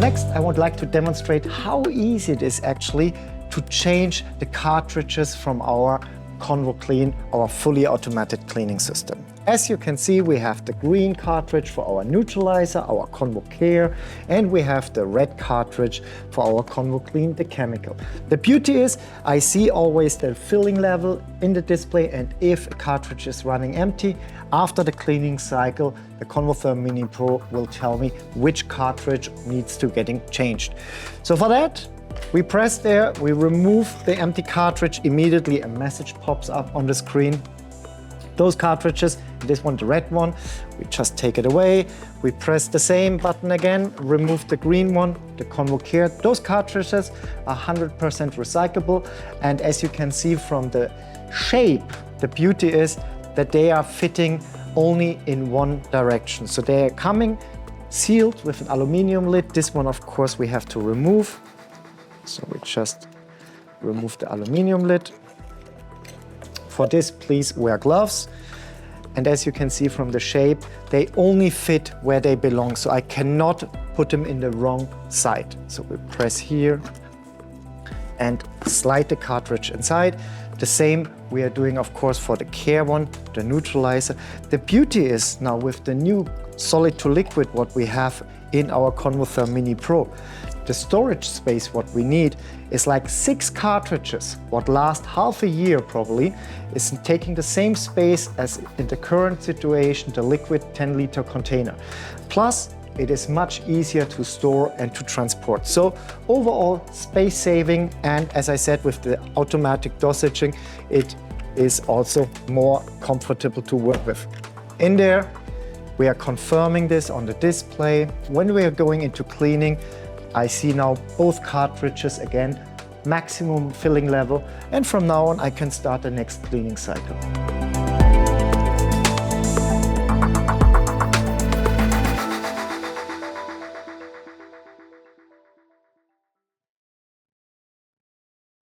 Next, I would like to demonstrate how easy it is actually to change the cartridges from our ConvoClean, our fully automatic cleaning system. As you can see, we have the green cartridge for our neutralizer, our ConvoCare, and we have the red cartridge for our ConvoClean, the chemical. The beauty is I see always the filling level in the display, and if a cartridge is running empty, after the cleaning cycle, the Convotherm Mini Pro will tell me which cartridge needs to getting changed. So for that, we press there, we remove the empty cartridge, immediately a message pops up on the screen. Those cartridges, this one, the red one, we just take it away. We press the same button again, remove the green one, the ConvoCare. Those cartridges are 100% recyclable. And as you can see from the shape, the beauty is that they are fitting only in one direction. So they are coming sealed with an aluminum lid. This one, of course, we have to remove. So we just remove the aluminum lid. For this, please wear gloves. And as you can see from the shape, they only fit where they belong. So I cannot put them in the wrong side. So we press here and slide the cartridge inside. The same we are doing, of course, for the Care one, the neutralizer. The beauty is now with the new solid to liquid what we have in our Convotherm Mini Pro, the storage space what we need is like 6 cartridges, what last half a year probably, is taking the same space as in the current situation, the liquid 10-liter container. Plus, it is much easier to store and to transport. So overall, space saving, and as I said, with the automatic dosaging, it is also more comfortable to work with. In there, we are confirming this on the display. When we are going into cleaning, I see now both cartridges again, maximum filling level, and from now on I can start the next cleaning cycle.